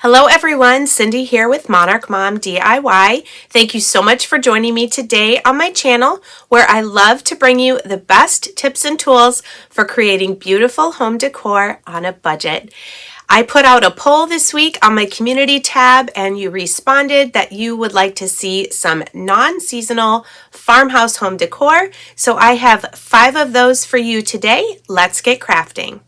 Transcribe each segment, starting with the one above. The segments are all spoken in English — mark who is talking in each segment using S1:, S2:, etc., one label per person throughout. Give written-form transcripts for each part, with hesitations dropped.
S1: Hello everyone, Cindy here with Monarch Mom DIY. Thank you so much for joining me today on my channel where I love to bring you the best tips and tools for creating beautiful home decor on a budget. I put out a poll this week on my community tab and you responded that you would like to see some non-seasonal farmhouse home decor. So I have 5 of those for you today. Let's get crafting.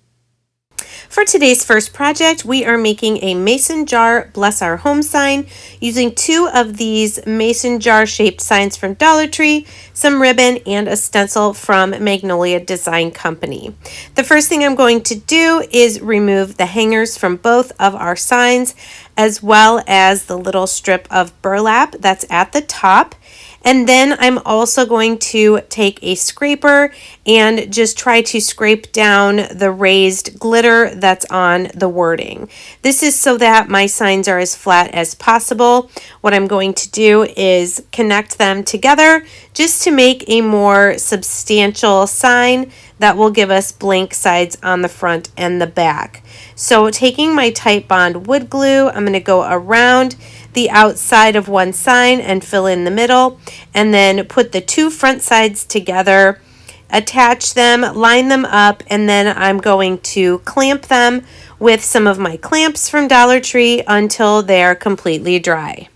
S1: For today's first project, we are making a mason jar bless our home sign using 2 of these mason jar shaped signs from Dollar Tree, some ribbon, and a stencil from Magnolia Design Company. The first thing I'm going to do is remove the hangers from both of our signs as well as the little strip of burlap that's at the top. And then I'm also going to take a scraper and just try to scrape down the raised glitter that's on the wording. This is so that my signs are as flat as possible. What I'm going to do is connect them together just to make a more substantial sign that will give us blank sides on the front and the back. So taking my titebond wood glue, I'm going to go around the outside of one sign and fill in the middle, and then put the 2 front sides together, attach them, line them up, and then I'm going to clamp them with some of my clamps from Dollar Tree until they're completely dry.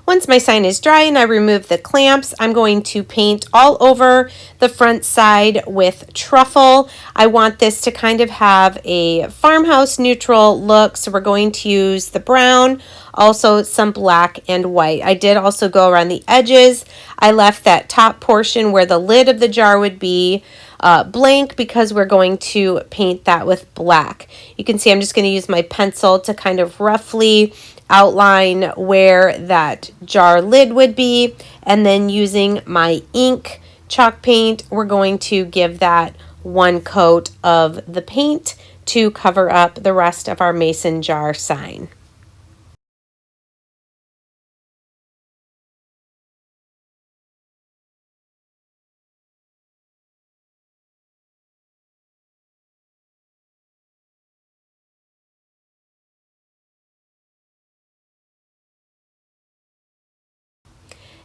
S1: Once my sign is dry and I remove the clamps, I'm going to paint all over the front side with Truffle. I want this to kind of have a farmhouse neutral look, so we're going to use the brown, also some black and white. I did also go around the edges. I left that top portion where the lid of the jar would be blank because we're going to paint that with black. You can see I'm just going to use my pencil to kind of roughly outline where that jar lid would be, and then using my ink chalk paint, we're going to give that 1 coat of the paint to cover up the rest of our mason jar sign.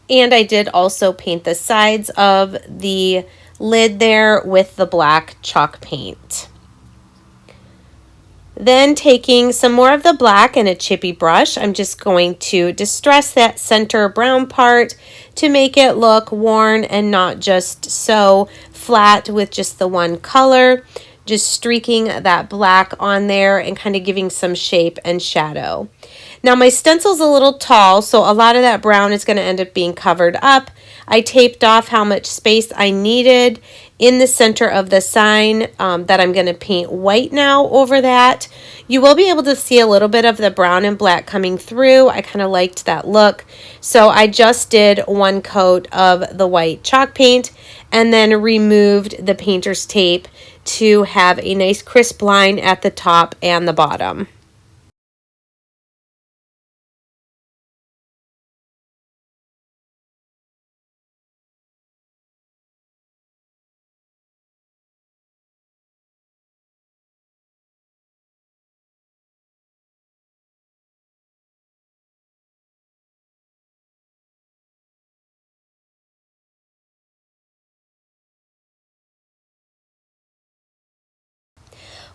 S1: And I did also paint the sides of the lid there with the black chalk paint. Then taking some more of the black and a chippy brush, I'm just going to distress that center brown part to make it look worn and not just so flat with just the one color. Just streaking that black on there and kind of giving some shape and shadow. Now my stencil's a little tall, so a lot of that brown is going to end up being covered up. I taped off how much space I needed in the center of the sign that I'm going to paint white now over that. You will be able to see a little bit of the brown and black coming through. I kind of liked that look. So I just did 1 coat of the white chalk paint and then removed the painter's tape to have a nice crisp line at the top and the bottom.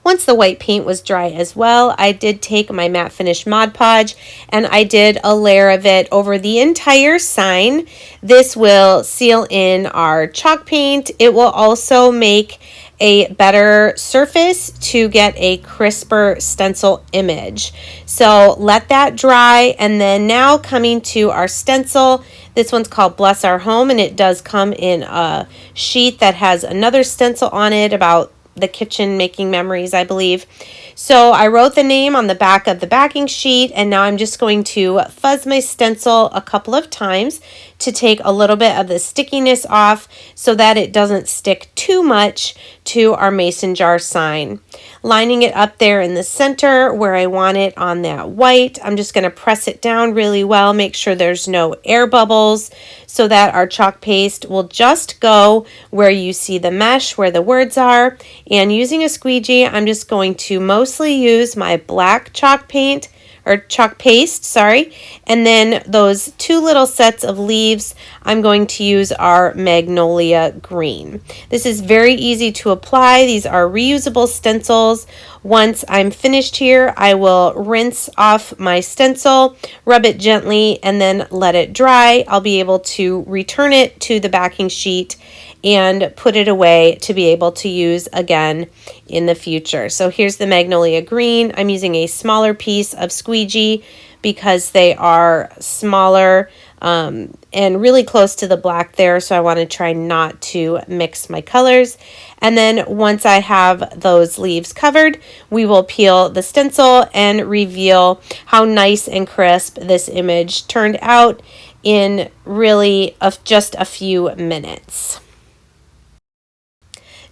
S1: Once the white paint was dry as well, I did take my matte finish Mod Podge and I did a layer of it over the entire sign. This will seal in our chalk paint. It will also make a better surface to get a crisper stencil image. So let that dry, and then now coming to our stencil. This one's called Bless Our Home, and it does come in a sheet that has another stencil on it about the kitchen making memories, I believe. So I wrote the name on the back of the backing sheet, and now I'm just going to fuzz my stencil a couple of times to take a little bit of the stickiness off so that it doesn't stick too much to our mason jar sign. Lining it up there in the center where I want it on that white, I'm just going to press it down really well, make sure there's no air bubbles so that our chalk paste will just go where you see the mesh, where the words are. And using a squeegee, I'm just going to mostly use my black chalk paint, or chalk paste, sorry, and then those two little sets of leaves, I'm going to use our Magnolia green. This is very easy to apply. These are reusable stencils. Once I'm finished here, I will rinse off my stencil, rub it gently, and then let it dry. I'll be able to return it to the backing sheet and put it away to be able to use again in the future. So here's the Magnolia green. I'm using a smaller piece of squeegee because they are smaller and really close to the black there, so I want to try not to mix my colors. And then once I have those leaves covered, we will peel the stencil and reveal how nice and crisp this image turned out in really just a few minutes.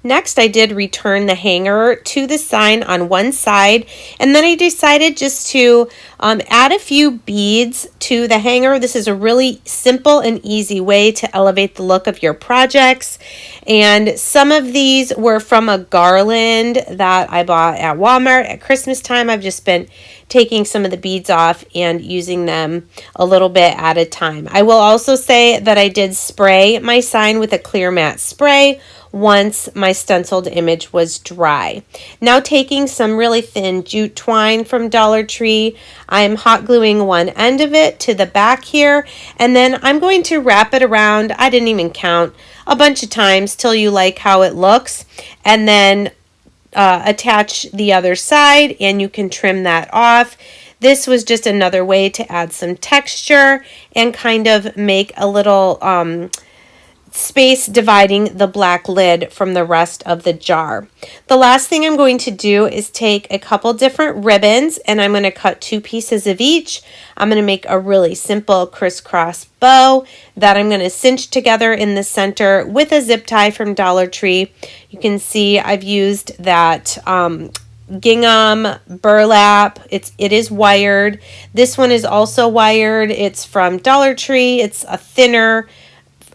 S1: Next, I did return the hanger to the sign on one side, and then I decided just to add a few beads to the hanger. This is a really simple and easy way to elevate the look of your projects, and some of these were from a garland that I bought at Walmart at Christmas time. I've just been taking some of the beads off and using them a little bit at a time. I will also say that I did spray my sign with a clear matte spray once my stenciled image was dry. Now taking some really thin jute twine from Dollar Tree, I'm hot gluing one end of it to the back here, and then I'm going to wrap it around, I didn't even count, a bunch of times till you like how it looks, and then attach the other side, and you can trim that off. This was just another way to add some texture and kind of make a little space dividing the black lid from the rest of the jar. The last thing I'm going to do is take a couple different ribbons, and I'm going to cut 2 pieces of each. I'm going to make a really simple crisscross bow that I'm going to cinch together in the center with a zip tie from Dollar Tree. You can see I've used that gingham burlap. It is wired. This one is also wired. It's from Dollar Tree. It's a thinner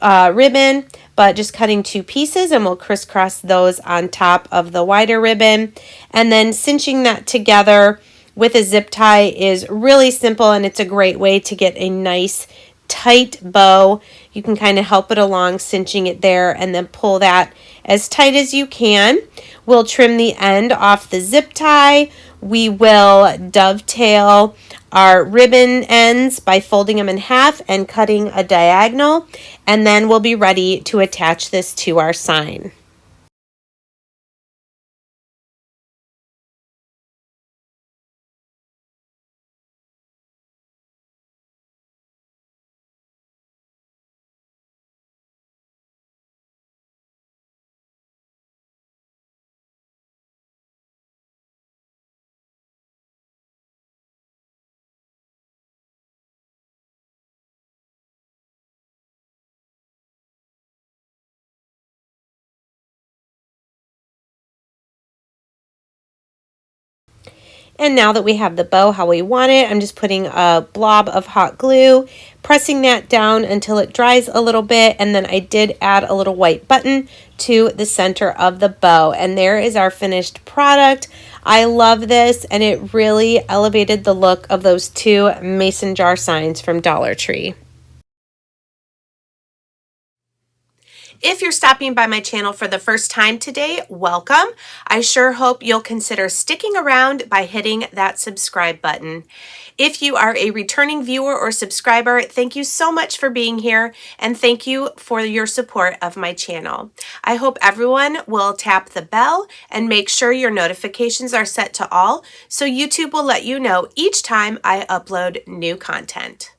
S1: ribbon, but just cutting 2 pieces, and we'll crisscross those on top of the wider ribbon, and then cinching that together with a zip tie is really simple, and it's a great way to get a nice tight bow. You can kind of help it along, cinching it there, and then pull that as tight as you can. We'll trim the end off the zip tie. We will dovetail our ribbon ends by folding them in half and cutting a diagonal, and then we'll be ready to attach this to our sign. And now that we have the bow how we want it, I'm just putting a blob of hot glue, pressing that down until it dries a little bit, and then I did add a little white button to the center of the bow. And there is our finished product. I love this, and it really elevated the look of those 2 mason jar signs from Dollar Tree. If you're stopping by my channel for the first time today, welcome. I sure hope you'll consider sticking around by hitting that subscribe button. If you are a returning viewer or subscriber, thank you so much for being here, and thank you for your support of my channel. I hope everyone will tap the bell and make sure your notifications are set to all so YouTube will let you know each time I upload new content.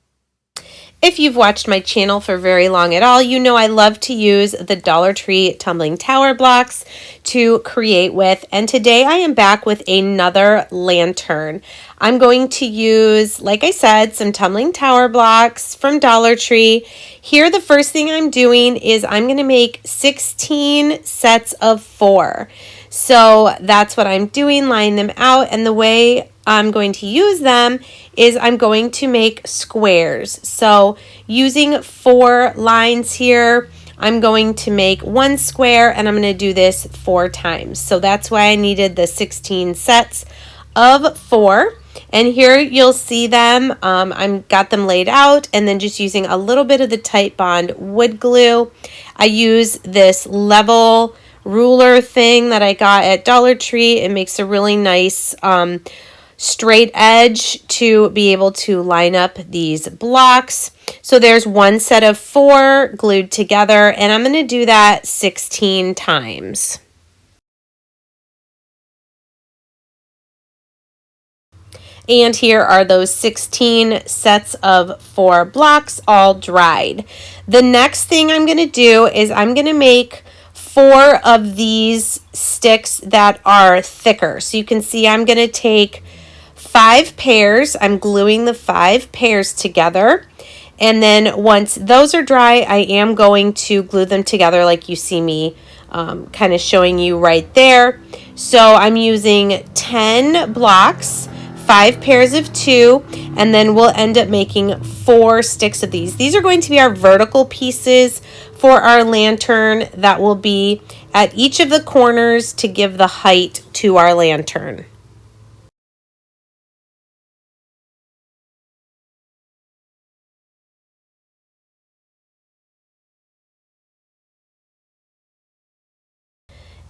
S1: If you've watched my channel for very long at all, you know I love to use the Dollar Tree tumbling tower blocks to create with. And today I am back with another lantern. I'm going to use, like I said, some tumbling tower blocks from Dollar Tree. Here, the first thing I'm doing is I'm going to make 16 sets of 4. So that's what I'm doing, line them out, and the way I'm going to use them is I'm going to make squares. So using 4 lines here, I'm going to make 1 square, and I'm going to do this 4 times. So that's why I needed the 16 sets of 4. And here you'll see them. I've got them laid out, and then just using a little bit of the titebond wood glue. I use this level ruler thing that I got at Dollar Tree. It makes a really nice straight edge to be able to line up these blocks. So there's 1 set of 4 glued together, and I'm going to do that 16 times. And here are those 16 sets of 4 blocks all dried. The next thing I'm going to do is I'm going to make 4 of these sticks that are thicker. So you can see I'm going to take 5 pairs. I'm gluing the 5 pairs together. And then once those are dry, I am going to glue them together like you see me kind of showing you right there. So I'm using 10 blocks, 5 pairs of 2, and then we'll end up making 4 sticks of these. These are going to be our vertical pieces for our lantern that will be at each of the corners to give the height to our lantern.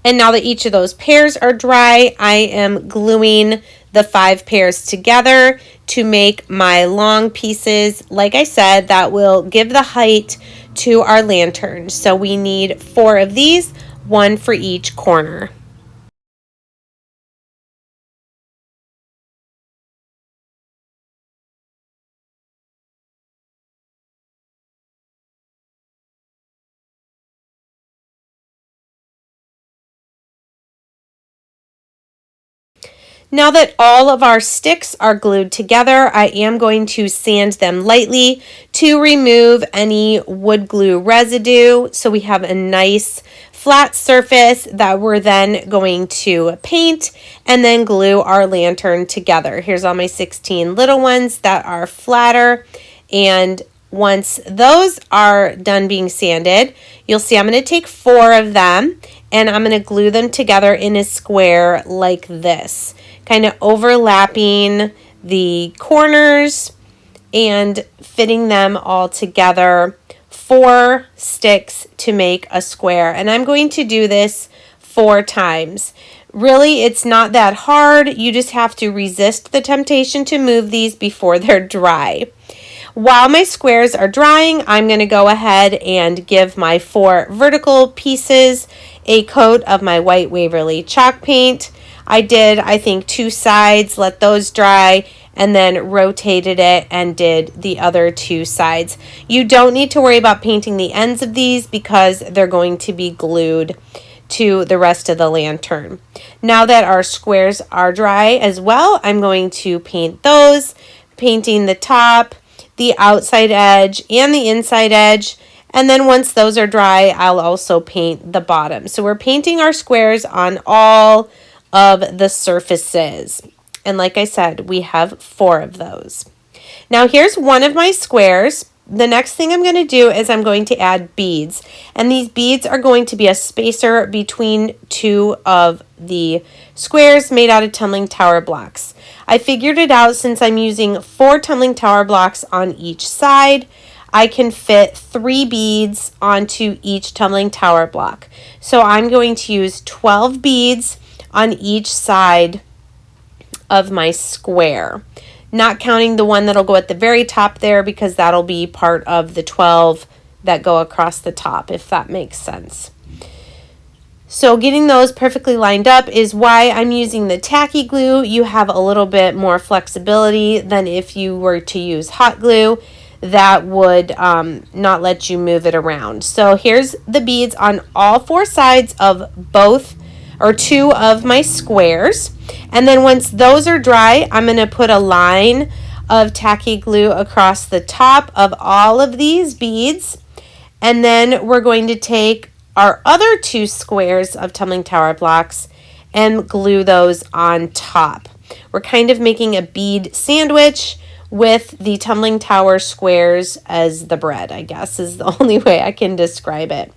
S1: And now that each of those pairs are dry, I am gluing the 5 pairs together to make my long pieces. Like I said, that will give the height to our lantern. So we need 4 of these, 1 for each corner. Now that all of our sticks are glued together, I am going to sand them lightly to remove any wood glue residue. So we have a nice flat surface that we're then going to paint and then glue our lantern together. Here's all my 16 little ones that are flatter, and once those are done being sanded, you'll see I'm going to take 4 of them and I'm going to glue them together in a square like this, kind of overlapping the corners and fitting them all together. 4 sticks to make a square, and I'm going to do this 4 times. Really, it's not that hard. You just have to resist the temptation to move these before they're dry. While my squares are drying, I'm going to go ahead and give my 4 vertical pieces a coat of my white Waverly chalk paint. I did, I think, 2 sides, let those dry, and then rotated it and did the other 2 sides. You don't need to worry about painting the ends of these because they're going to be glued to the rest of the lantern. Now that our squares are dry as well, I'm going to paint those, painting the top, the outside edge, and the inside edge. And then once those are dry, I'll also paint the bottom. So we're painting our squares on all of the surfaces. And like I said, we have 4 of those. Now here's one of my squares. The next thing I'm going to do is I'm going to add beads. And these beads are going to be a spacer between 2 of the squares made out of tumbling tower blocks. I figured it out, since I'm using 4 tumbling tower blocks on each side, I can fit 3 beads onto each tumbling tower block. So I'm going to use 12 beads on each side of my square, not counting the one that'll go at the very top there, because that'll be part of the 12 that go across the top, if that makes sense. So getting those perfectly lined up is why I'm using the tacky glue. You have a little bit more flexibility than if you were to use hot glue. that would not let you move it around. So here's the beads on all four sides of both or two of my squares. And then once those are dry, I'm going to put a line of tacky glue across the top of all of these beads. And then we're going to take our other two squares of tumbling tower blocks and glue those on top. We're kind of making a bead sandwich with the tumbling tower squares as the bread, I guess, is the only way I can describe it.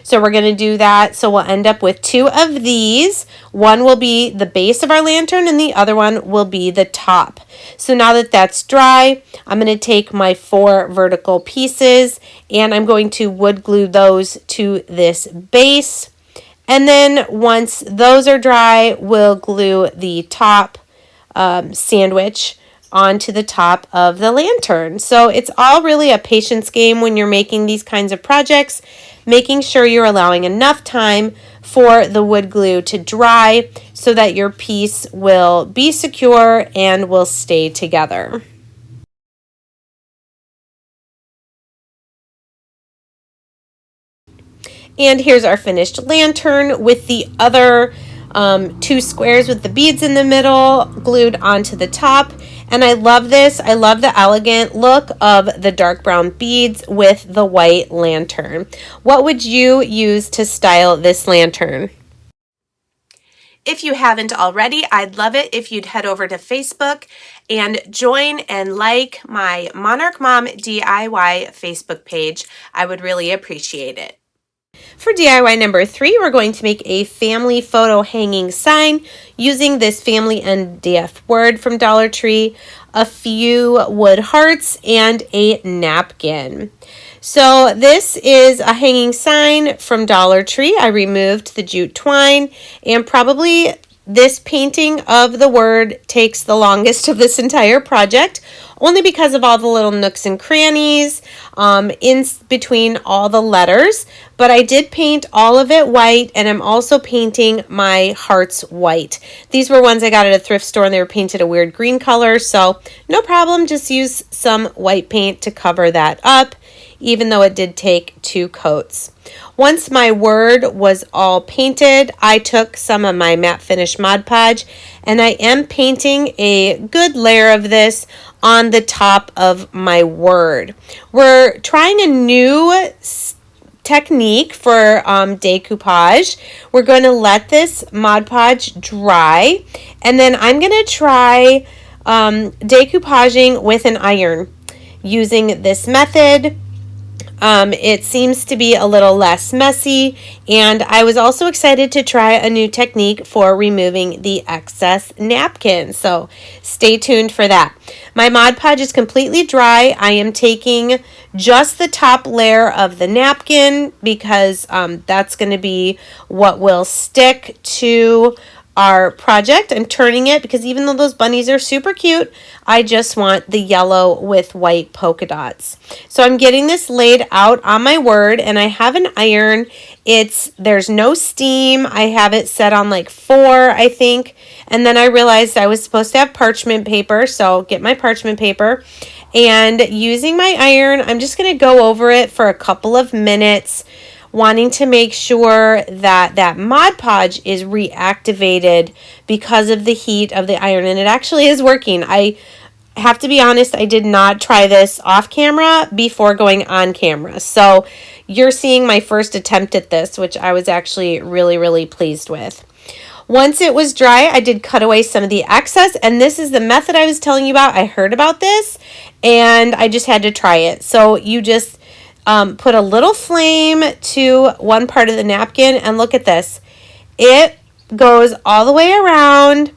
S1: So we're going to do that. So we'll end up with two of these. One will be the base of our lantern and the other one will be the top. So now that that's dry, I'm going to take my 4 vertical pieces and I'm going to wood glue those to this base. And then once those are dry, we'll glue the top sandwich onto the top of the lantern. So it's all really a patience game when you're making these kinds of projects, making sure you're allowing enough time for the wood glue to dry so that your piece will be secure and will stay together. And here's our finished lantern with the other 2 squares with the beads in the middle glued onto the top. And I love this. I love the elegant look of the dark brown beads with the white lantern. What would you use to style this lantern? If you haven't already, I'd love it if you'd head over to Facebook and join and like my Monarch Mom DIY Facebook page. I would really appreciate it. For DIY number 3, we're going to make a family photo hanging sign using this family MDF word from Dollar Tree, a few wood hearts, and a napkin. So this is a hanging sign from Dollar Tree. I removed the jute twine, and probably this painting of the word takes the longest of this entire project, only because of all the little nooks and crannies in between all the letters. But I did paint all of it white, and I'm also painting my hearts white. These were ones I got at a thrift store, and they were painted a weird green color, so no problem, just use some white paint to cover that up, even though it did take 2 coats. Once my word was all painted, I took some of my matte finish Mod Podge, and I am painting a good layer of this on the top of my word. We're trying a new technique for decoupage. We're going to let this Mod Podge dry, and then I'm going to try decoupaging with an iron using this method. It seems to be a little less messy, and I was also excited to try a new technique for removing the excess napkin, so stay tuned for that. My Mod Podge is completely dry. I am taking just the top layer of the napkin because that's going to be what will stick to our project. I'm turning it because even though those bunnies are super cute, I just want the yellow with white polka dots. So I'm getting this laid out on my word, and I have an iron. There's no steam. I have it set on like 4, I think. And then I realized I was supposed to have parchment paper, so get my parchment paper. And using my iron, I'm just going to go over it for a couple of minutes, wanting to make sure that that Mod Podge is reactivated because of the heat of the iron. And it actually is working. I have to be honest, I did not try this off camera before going on camera. So you're seeing my first attempt at this, which I was actually really, really pleased with. Once it was dry, I did cut away some of the excess, and this is the method I was telling you about. I heard about this, and I just had to try it. So you just put a little flame to one part of the napkin, and look at this. It goes all the way around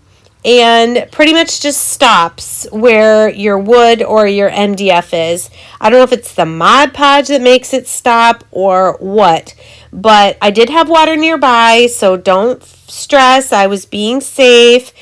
S1: and pretty much just stops where your wood or your MDF is. I don't know if it's the Mod Podge that makes it stop or what, but I did have water nearby, so don't stress. I was being safe,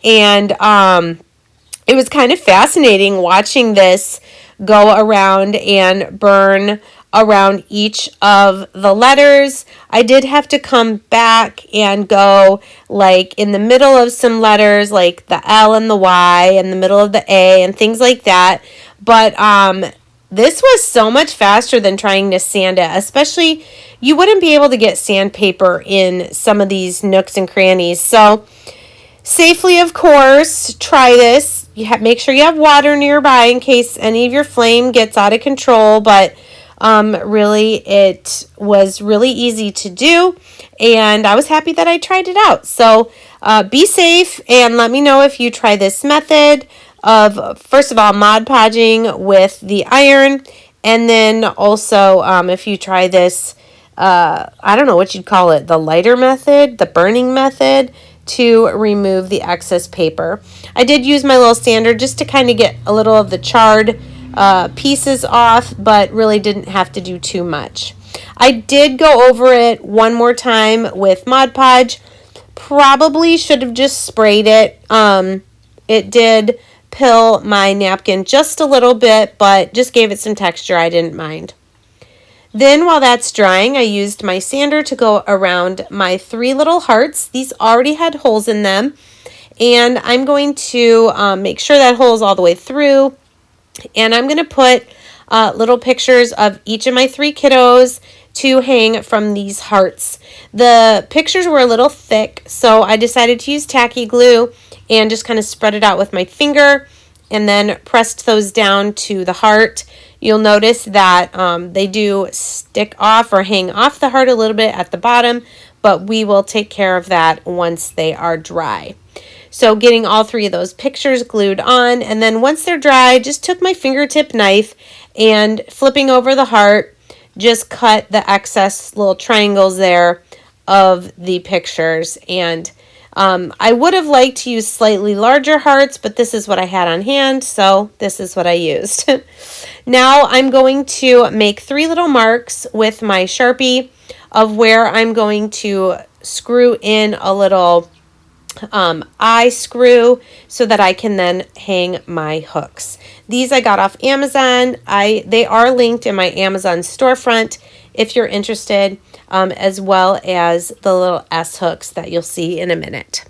S1: and it was kind of fascinating watching this go around and burn around each of the letters. I did have to come back and go like in the middle of some letters, like the L and the Y, and the middle of the A and things like that. But this was so much faster than trying to sand it, especially you wouldn't be able to get sandpaper in some of these nooks and crannies. So safely, of course, try this. Make sure you have water nearby in case any of your flame gets out of control, but really it was really easy to do, and I was happy that I tried it out. So be safe, and let me know if you try this method of, first of all, Mod Podging with the iron, and then also if you try this, I don't know what you'd call it, the lighter method, the burning method, to remove the excess paper. I did use my little sander just to kind of get a little of the charred pieces off, but really didn't have to do too much. I did go over it one more time with Mod Podge. Probably should have just sprayed it. It did pill my napkin just a little bit, but just gave it some texture. I didn't mind. Then while that's drying, I used my sander to go around my 3 little hearts. These already had holes in them, and I'm going to make sure that hole is all the way through, and I'm going to put little pictures of each of my 3 kiddos to hang from these hearts. The pictures were a little thick, so I decided to use tacky glue and just kind of spread it out with my finger and then pressed those down to the heart. You'll notice that they do stick off or hang off the heart a little bit at the bottom, but we will take care of that once they are dry. So getting all 3 of those pictures glued on, and then once they're dry, just took my fingertip knife and flipping over the heart, just cut the excess little triangles there of the pictures. And I would have liked to use slightly larger hearts, but this is what I had on hand, so this is what I used. Now I'm going to make 3 little marks with my Sharpie of where I'm going to screw in a little eye screw so that I can then hang my hooks. These I got off Amazon. They are linked in my Amazon storefront if you're interested, as well as the little S hooks that you'll see in a minute.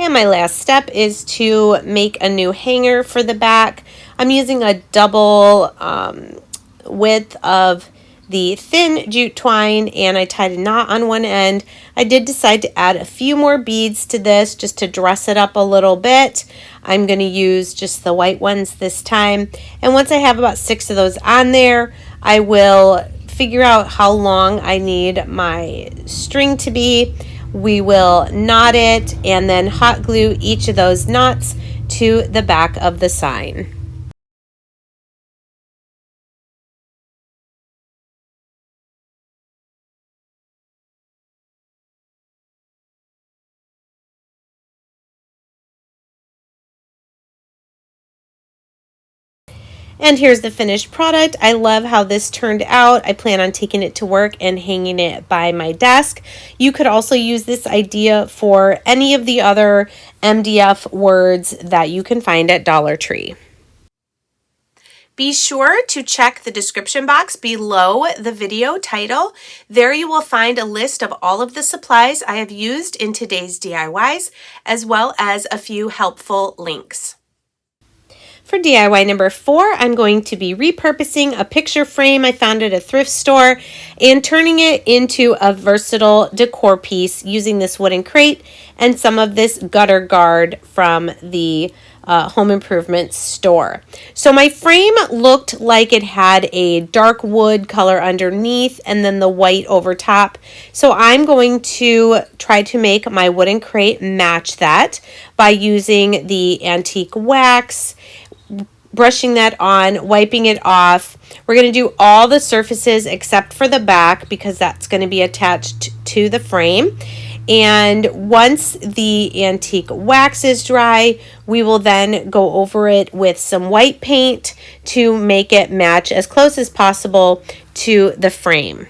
S1: And my last step is to make a new hanger for the back. I'm using a double width of the thin jute twine, and I tied a knot on one end. I did decide to add a few more beads to this just to dress it up a little bit. I'm going to use just the white ones this time. And once I have about 6 of those on there, I will figure out how long I need my string to be. We will knot it and then hot glue each of those knots to the back of the sign. And here's the finished product. I love how this turned out. I plan on taking it to work and hanging it by my desk. You could also use this idea for any of the other MDF words that you can find at Dollar Tree. Be sure to check the description box below the video title. There you will find a list of all of the supplies I have used in today's DIYs, as well as a few helpful links. For DIY number 4, I'm going to be repurposing a picture frame I found at a thrift store and turning it into a versatile decor piece using this wooden crate and some of this gutter guard from the home improvement store. So my frame looked like it had a dark wood color underneath and then the white over top. So I'm going to try to make my wooden crate match that by using the antique wax, brushing that on, wiping it off. We're going to do all the surfaces except for the back because that's going to be attached to the frame. And once the antique wax is dry, we will then go over it with some white paint to make it match as close as possible to the frame.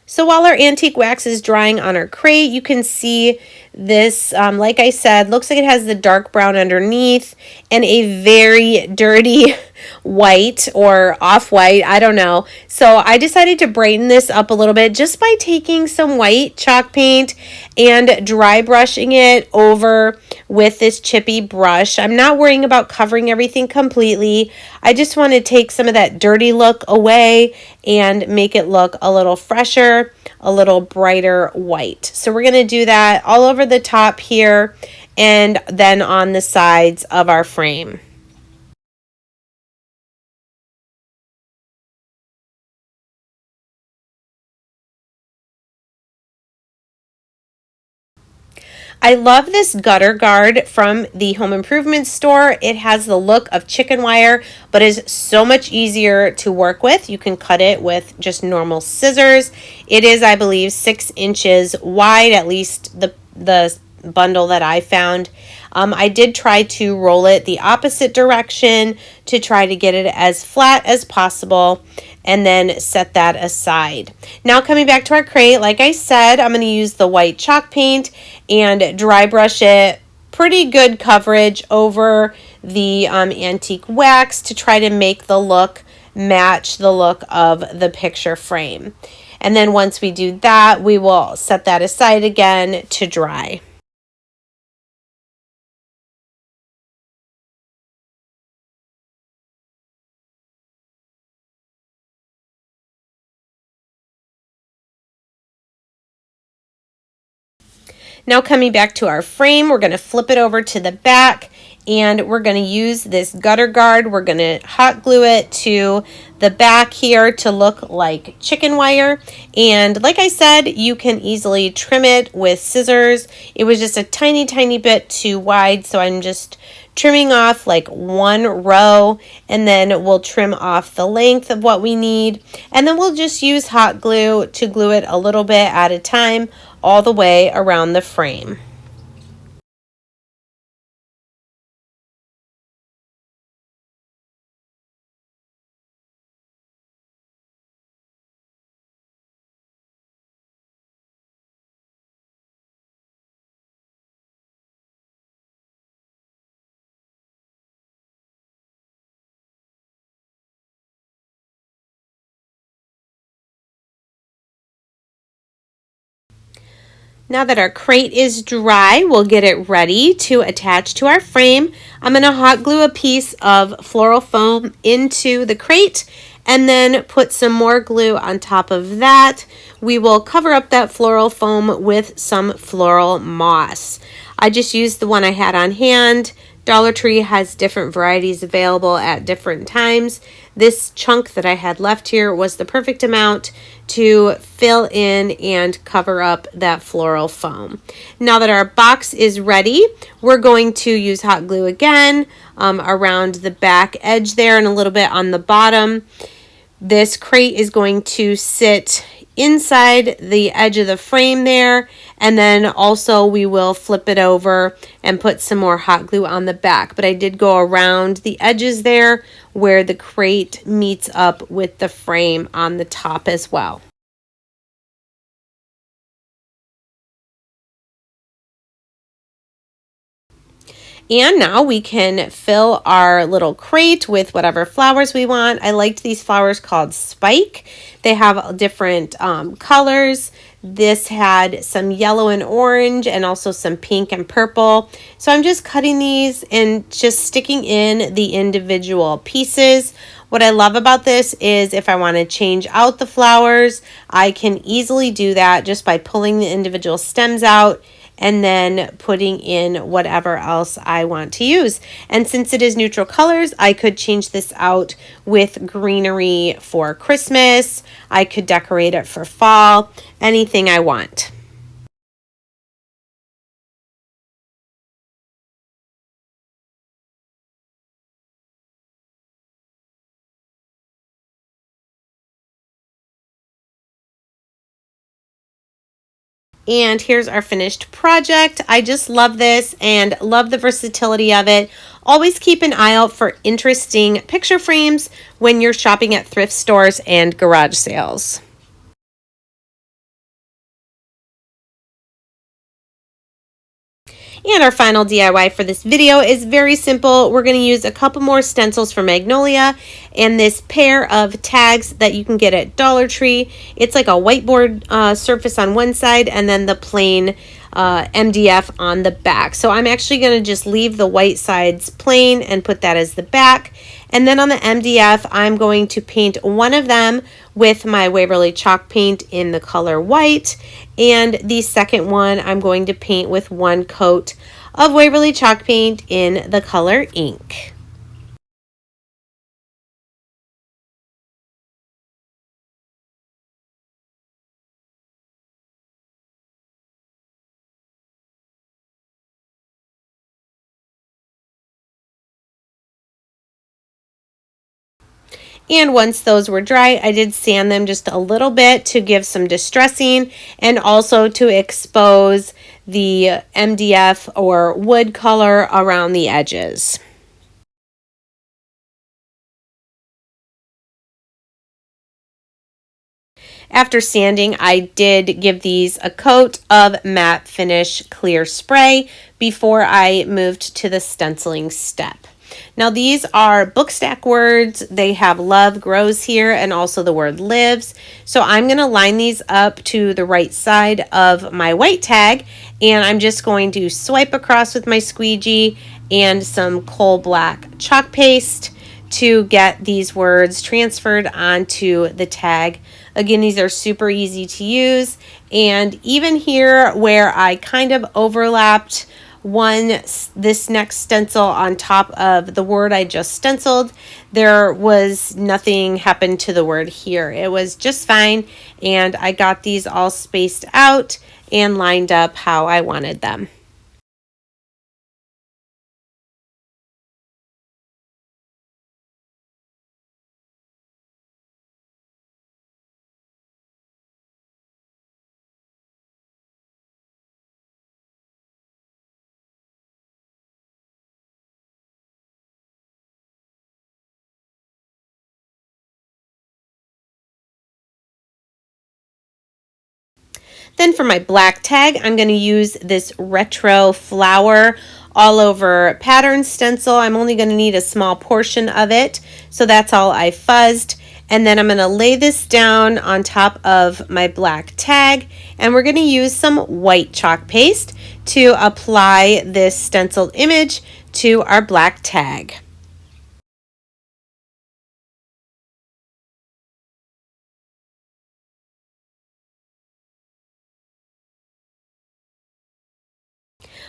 S1: So while our antique wax is drying on our crate, you can see this, like I said, looks like it has the dark brown underneath and a very dirty white or off-white, I don't know. So I decided to brighten this up a little bit just by taking some white chalk paint and dry brushing it over with this chippy brush. I'm not worrying about covering everything completely. I just want to take some of that dirty look away and make it look a little fresher, a little brighter white. So we're going to do that all over the top here and then on the sides of our frame. I love this gutter guard from the home improvement store. It has the look of chicken wire, but is so much easier to work with. You can cut it with just normal scissors. It is, I believe, 6 inches wide, at least the bundle that I found. I did try to roll it the opposite direction to try to get it as flat as possible and then set that aside. Now coming back to our crate, like I said, I'm going to use the white chalk paint and dry brush it, pretty good coverage over the antique wax to try to make the look match the look of the picture frame. And then once we do that, we will set that aside again to dry. Now coming back to our frame, we're going to flip it over to the back and we're going to use this gutter guard. We're going to hot glue it to the back here to look like chicken wire. And like I said, you can easily trim it with scissors. It was just a tiny, tiny bit too wide, so I'm just trimming off like 1 row, and then we'll trim off the length of what we need. And then we'll just use hot glue to glue it a little bit at a time all the way around the frame. Now that our crate is dry, we'll get it ready to attach to our frame. I'm going to hot glue a piece of floral foam into the crate and then put some more glue on top of that. We will cover up that floral foam with some floral moss. I just used the one I had on hand. Dollar Tree has different varieties available at different times. This chunk that I had left here was the perfect amount to fill in and cover up that floral foam. Now that our box is ready, we're going to use hot glue again around the back edge there and a little bit on the bottom. This crate is going to sit inside the edge of the frame there, and then also we will flip it over and put some more hot glue on the back. But I did go around the edges there where the crate meets up with the frame on the top as well. And now we can fill our little crate with whatever flowers we want. I liked these flowers called Spike. They have different colors. This had some yellow and orange and also some pink and purple. So I'm just cutting these and just sticking in the individual pieces. What I love about this is if I want to change out the flowers, I can easily do that just by pulling the individual stems out and then putting in whatever else I want to use. And since it is neutral colors, I could change this out with greenery for Christmas. I could decorate it for fall, anything I want. And here's our finished project. I just love this and love the versatility of it. Always keep an eye out for interesting picture frames when you're shopping at thrift stores and garage sales. And our final DIY for this video is very simple. We're going to use a couple more stencils for Magnolia and this pair of tags that you can get at Dollar Tree. It's like a whiteboard surface on one side and then the plain MDF on the back. So I'm actually going to just leave the white sides plain and put that as the back. And then on the MDF, I'm going to paint one of them with my Waverly chalk paint in the color white. And the second one, I'm going to paint with one coat of Waverly chalk paint in the color ink. And once those were dry, I did sand them just a little bit to give some distressing and also to expose the MDF or wood color around the edges. After sanding, I did give these a coat of matte finish clear spray before I moved to the stenciling step. Now these are bookstack words. They have love grows here and also the word lives. So I'm going to line these up to the right side of my white tag, and I'm just going to swipe across with my squeegee and some coal black chalk paste to get these words transferred onto the tag. Again, these are super easy to use, and even here where I kind of overlapped this next stencil on top of the word I just stenciled, there was nothing happened to the word here. It was just fine, and I got these all spaced out and lined up how I wanted them. Then for my black tag, I'm going to use this retro flower all over pattern stencil. I'm only going to need a small portion of it, so that's all I fuzzed. And then I'm going to lay this down on top of my black tag, and we're going to use some white chalk paste to apply this stenciled image to our black tag.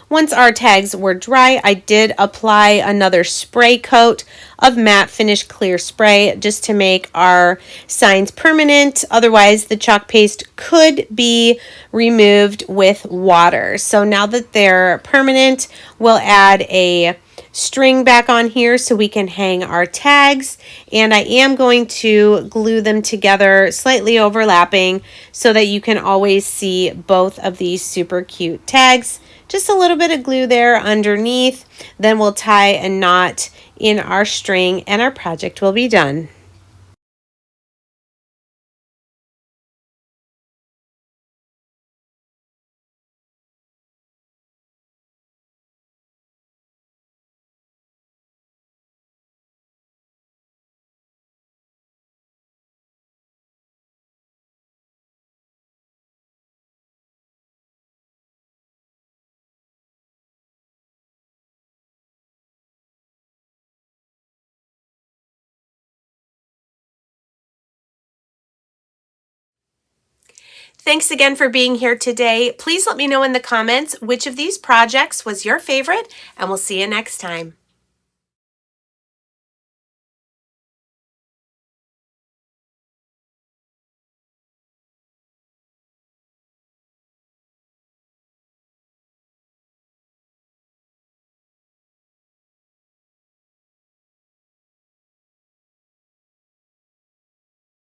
S1: Once our tags were dry, I did apply another spray coat of matte finish clear spray just to make our signs permanent. Otherwise, the chalk paste could be removed with water. So now that they're permanent, we'll add a string back on here so we can hang our tags, and I am going to glue them together slightly overlapping so that you can always see both of these super cute tags. Just a little bit of glue there underneath, then we'll tie a knot in our string and our project will be done. Thanks again for being here today. Please let me know in the comments which of these projects was your favorite, and we'll see you next time.